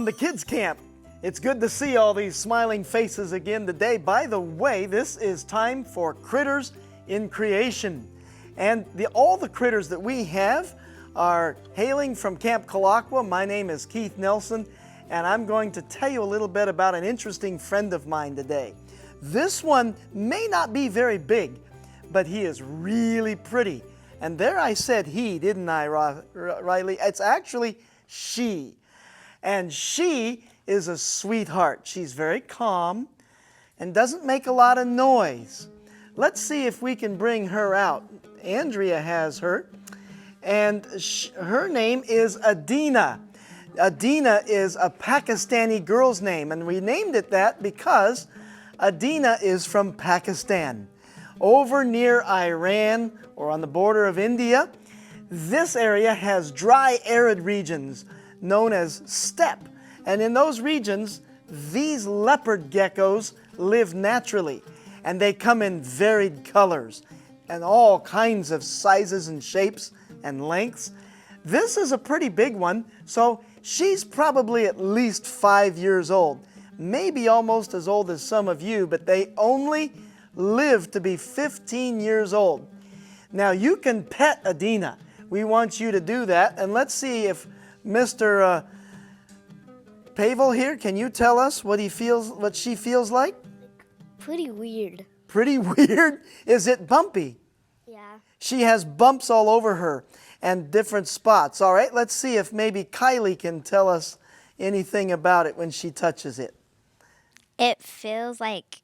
the kids' camp. It's good to see all these smiling faces again today. By the way, this is time for Critters in Creation. And all the critters that we have are hailing from Camp Kalakwa. My name is Keith Nelson, and I'm going to tell you a little bit about an interesting friend of mine today. This one may not be very big, but he is really pretty. And there I said he, didn't I, Riley? It's actually she. And she is a sweetheart. She's very calm and doesn't make a lot of noise. Let's see if we can bring her out. Andrea has her, and her name is Adina. Adina is a Pakistani girl's name, and we named it that because Adina is from Pakistan. Over near Iran or on the border of India, this area has dry, arid regions known as steppe. And in those regions, these leopard geckos live naturally. And they come in varied colors and all kinds of sizes and shapes and lengths. This is a pretty big one, so she's probably at least 5 years old. Maybe almost as old as some of you, but they only live to be 15 years old. Now you can pet Adina. We want you to do that, and let's see if Mr. Pavel here, can you tell us what she feels like? Pretty weird. Pretty weird? Is it bumpy? Yeah. She has bumps all over her and different spots. All right, let's see if maybe Kylie can tell us anything about it when she touches it. It feels like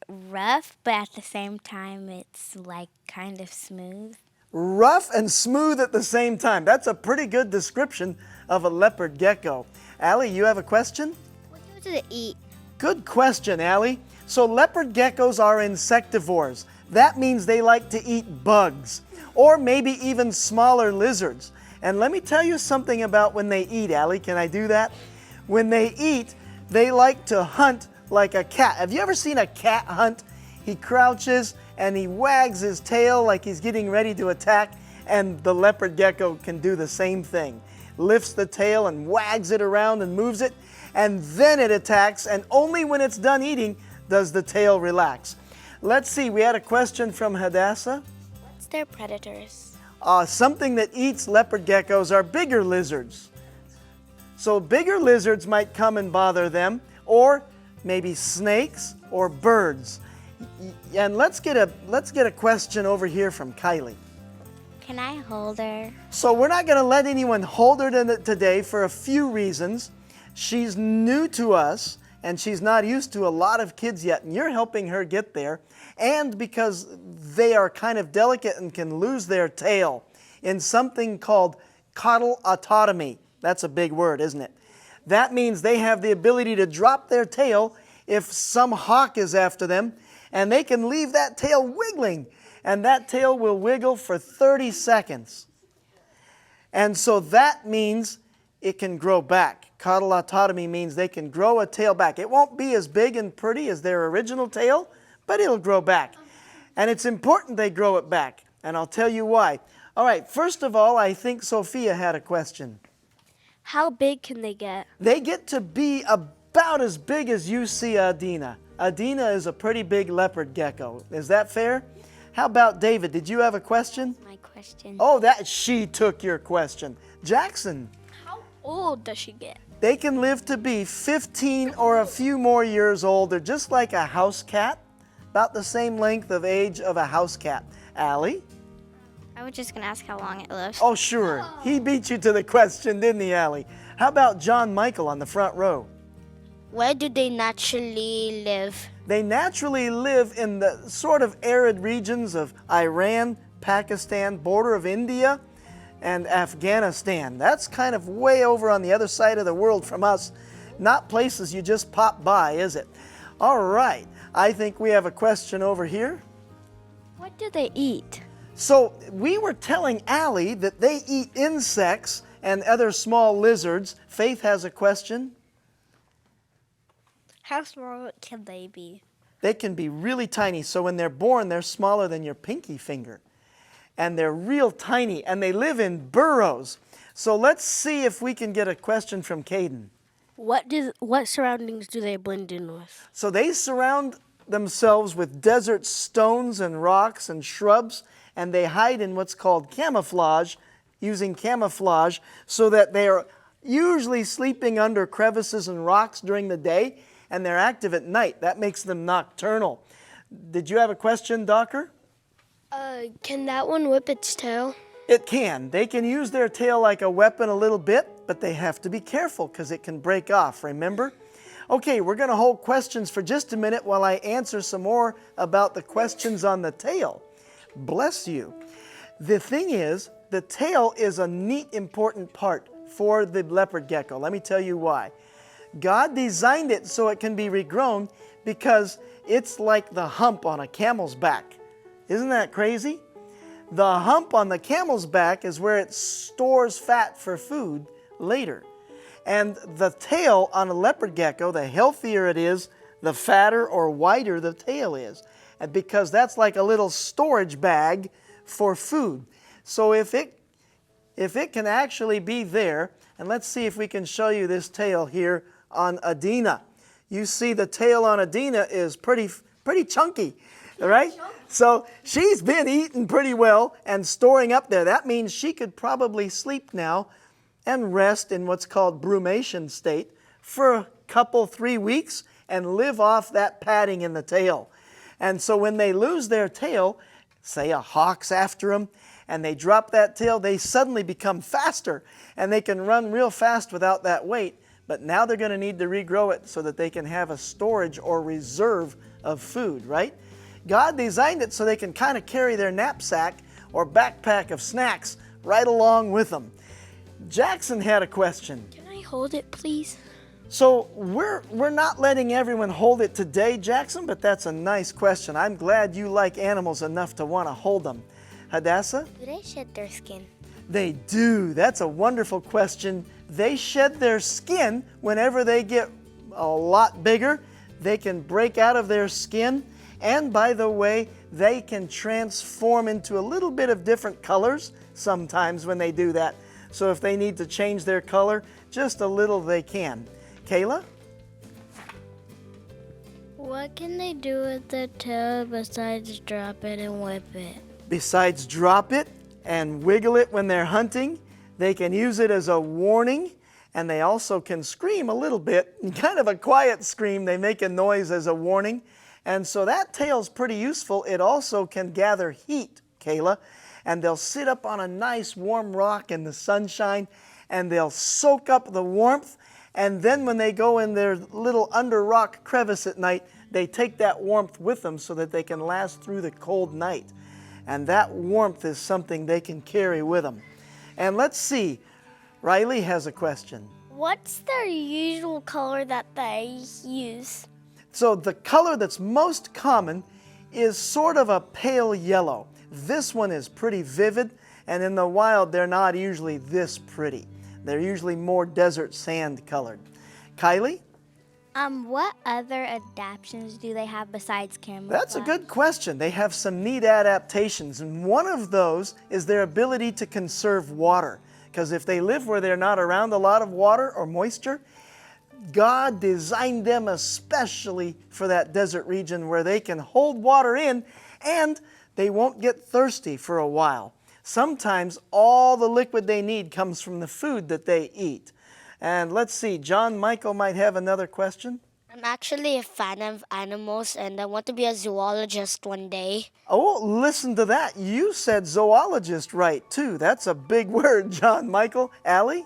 rough, but at the same time it's like kind of smooth. Rough and smooth at the same time. That's a pretty good description of a leopard gecko. Allie, you have a question? What do they eat? Good question, Allie. So leopard geckos are insectivores. That means they like to eat bugs, or maybe even smaller lizards. And let me tell you something about when they eat, Allie. Can I do that? When they eat, they like to hunt like a cat. Have you ever seen a cat hunt? He crouches and he wags his tail like he's getting ready to attack, and the leopard gecko can do the same thing. Lifts the tail and wags it around and moves it, and then it attacks, and only when it's done eating does the tail relax. Let's see, we had a question from Hadassah. What's their predators? Something that eats leopard geckos are bigger lizards. So bigger lizards might come and bother them, or maybe snakes or birds. And let's get a question over here from Kylie. Can I hold her? So we're not going to let anyone hold her today for a few reasons. She's new to us, and she's not used to a lot of kids yet, and you're helping her get there. And because they are kind of delicate and can lose their tail in something called caudal autotomy. That's a big word, isn't it? That means they have the ability to drop their tail if some hawk is after them, and they can leave that tail wiggling, and that tail will wiggle for 30 seconds. And so that means it can grow back. Caudal autotomy means they can grow a tail back. It won't be as big and pretty as their original tail, but it'll grow back. And it's important they grow it back, and I'll tell you why. All right, first of all, I think Sophia had a question. How big can they get? They get to be about as big as you see Adina. Adina is a pretty big leopard gecko. Is that fair? How about David? Did you have a question? My question. Oh, she took your question. Jackson. How old does she get? They can live to be 15 or a few more years old. They're just like a house cat, about the same length of age of a house cat. Allie? I was just going to ask how long it lives. Oh, sure. He beat you to the question, didn't he, Allie? How about John Michael on the front row? Where do they naturally live? They naturally live in the sort of arid regions of Iran, Pakistan, border of India, and Afghanistan. That's kind of way over on the other side of the world from us. Not places you just pop by, is it? All right. I think we have a question over here. What do they eat? So we were telling Allie that they eat insects and other small lizards. Faith has a question. How small can they be? They can be really tiny. So when they're born, they're smaller than your pinky finger. And they're real tiny, and they live in burrows. So let's see if we can get a question from Caden. What surroundings do they blend in with? So they surround themselves with desert stones and rocks and shrubs, and they hide in what's called camouflage, using camouflage, so that they are usually sleeping under crevices and rocks during the day, and they're active at night. That makes them nocturnal. Did you have a question, Docker? Can that one whip its tail? It can. They can use their tail like a weapon a little bit, but they have to be careful because it can break off, remember? Okay, we're going to hold questions for just a minute while I answer some more about the questions on the tail. Bless you. The thing is, the tail is a neat, important part for the leopard gecko. Let me tell you why. God designed it so it can be regrown because it's like the hump on a camel's back. Isn't that crazy? The hump on the camel's back is where it stores fat for food later. And the tail on a leopard gecko, the healthier it is, the fatter or wider the tail is. And because that's like a little storage bag for food. So if it can actually be there, and let's see if we can show you this tail here on Adina. You see the tail on Adina is pretty chunky, right? So she's been eating pretty well and storing up there. That means she could probably sleep now and rest in what's called brumation state for a couple, 3 weeks and live off that padding in the tail. And so when they lose their tail, say a hawk's after them, and they drop that tail, they suddenly become faster and they can run real fast without that weight. But now they're going to need to regrow it so that they can have a storage or reserve of food, right? God designed it so they can kind of carry their knapsack or backpack of snacks right along with them. Jackson had a question. Can I hold it, please? So we're not letting everyone hold it today, Jackson, but that's a nice question. I'm glad you like animals enough to want to hold them. Hadassah? Do they shed their skin? They do. That's a wonderful question. They shed their skin whenever they get a lot bigger. They can break out of their skin. And by the way, they can transform into a little bit of different colors sometimes when they do that. So if they need to change their color, just a little they can. Kayla? What can they do with the tail besides drop it and whip it? Besides drop it and wiggle it when they're hunting, they can use it as a warning, and they also can scream a little bit, kind of a quiet scream. They make a noise as a warning. And so that tail's pretty useful. It also can gather heat, Kayla, and they'll sit up on a nice warm rock in the sunshine, and they'll soak up the warmth, and then when they go in their little under rock crevice at night, they take that warmth with them so that they can last through the cold night. And that warmth is something they can carry with them. And let's see, Riley has a question. What's their usual color that they use? So the color that's most common is sort of a pale yellow. This one is pretty vivid, and in the wild they're not usually this pretty. They're usually more desert sand colored. Kylie? What other adaptations do they have besides camouflage? That's a good question. They have some neat adaptations, and one of those is their ability to conserve water. Because if they live where they're not around a lot of water or moisture, God designed them especially for that desert region where they can hold water in and they won't get thirsty for a while. Sometimes all the liquid they need comes from the food that they eat. And let's see, John Michael might have another question. I'm actually a fan of animals and I want to be a zoologist one day. Oh, listen to that. You said zoologist right, too. That's a big word, John Michael. Allie?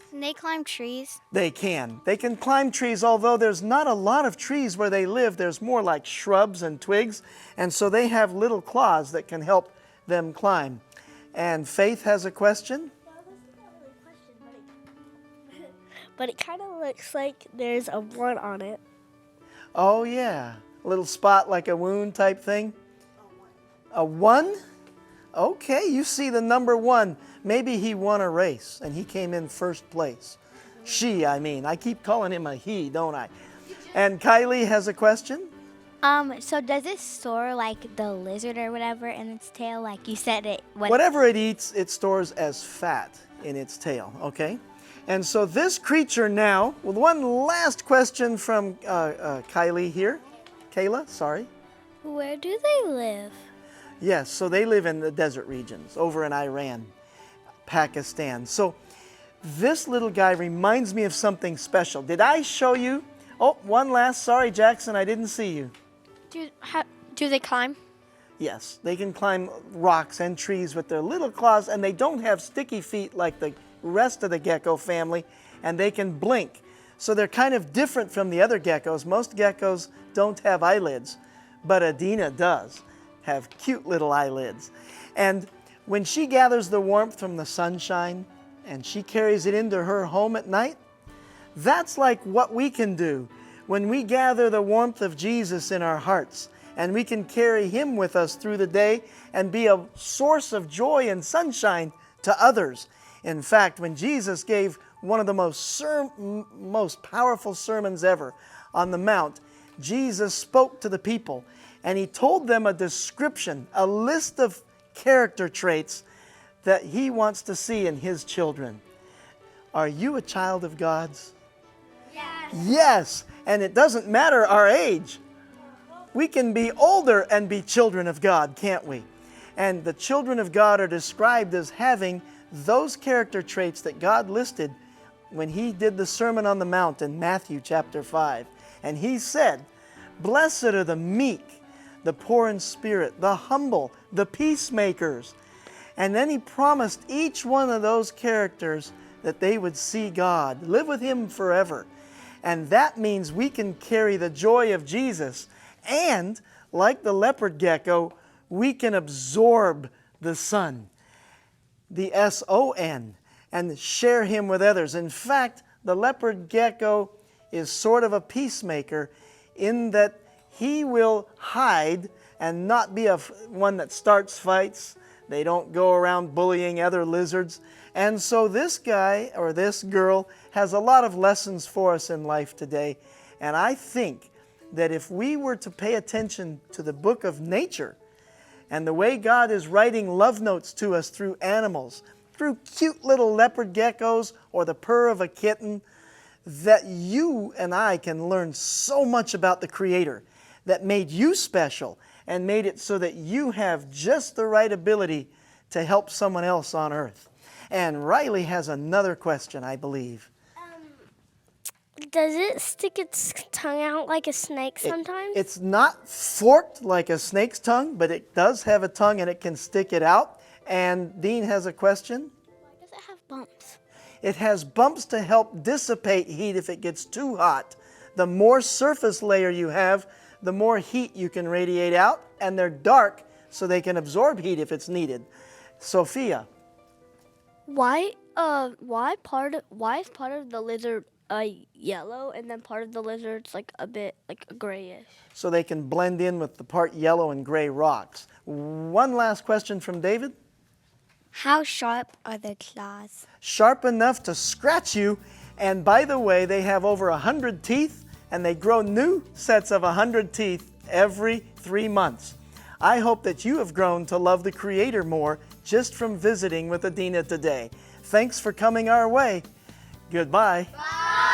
Can they climb trees? They can. They can climb trees, although there's not a lot of trees where they live. There's more like shrubs and twigs, and so they have little claws that can help them climb. And Faith has a question. But it kind of looks like there's a one on it. Oh, yeah. A little spot like a wound type thing? A one? Okay, you see the number 1. Maybe he won a race and he came in first place. She, I mean. I keep calling him a he, don't I? And Kylie has a question. So does it store like the lizard or whatever in its tail? Like you said it. Whatever it eats, it stores as fat in its tail, okay? And so this creature now, with one last question from Kylie here. Kayla, sorry. Where do they live? Yes, so they live in the desert regions, over in Iran, Pakistan. So this little guy reminds me of something special. Did I show you? Oh, one last, sorry Jackson, I didn't see you. Do they climb? Yes, they can climb rocks and trees with their little claws, and they don't have sticky feet like the rest of the gecko family, and they can blink. So they're kind of different from the other geckos. Most geckos don't have eyelids, but Adina does have cute little eyelids. And when she gathers the warmth from the sunshine and she carries it into her home at night, that's like what we can do when we gather the warmth of Jesus in our hearts, and we can carry Him with us through the day and be a source of joy and sunshine to others. In fact, when Jesus gave one of the most powerful sermons ever on the Mount, Jesus spoke to the people, and He told them a description, a list of character traits that He wants to see in His children. Are you a child of God's? Yes. Yes, and it doesn't matter our age. We can be older and be children of God, can't we? And the children of God are described as having those character traits that God listed when He did the Sermon on the Mount in Matthew chapter 5. And He said, "Blessed are the meek, the poor in spirit, the humble, the peacemakers." And then He promised each one of those characters that they would see God, live with Him forever. And that means we can carry the joy of Jesus, and like the leopard gecko, we can absorb the sun, the S-O-N, and share Him with others. In fact, the leopard gecko is sort of a peacemaker in that he will hide and not be one that starts fights. They don't go around bullying other lizards. And so this guy or this girl has a lot of lessons for us in life today. And I think that if we were to pay attention to the book of nature and the way God is writing love notes to us through animals, through cute little leopard geckos or the purr of a kitten, that you and I can learn so much about the Creator that made you special and made it so that you have just the right ability to help someone else on earth. And Riley has another question, I believe. Does it stick its tongue out like a snake sometimes? It's not forked like a snake's tongue, but it does have a tongue and it can stick it out. And Dean has a question. Why does it have bumps? It has bumps to help dissipate heat if it gets too hot. The more surface layer you have, the more heat you can radiate out, and they're dark so they can absorb heat if it's needed. Sophia. Why is part of the lizard yellow and then part of the lizard's like a bit like grayish? So they can blend in with the part yellow and gray rocks. One last question from David. How sharp are their claws? Sharp enough to scratch you. And by the way, they have over 100 teeth, and they grow new sets of 100 teeth every 3 months. I hope that you have grown to love the Creator more just from visiting with Adina today. Thanks for coming our way. Goodbye. Bye.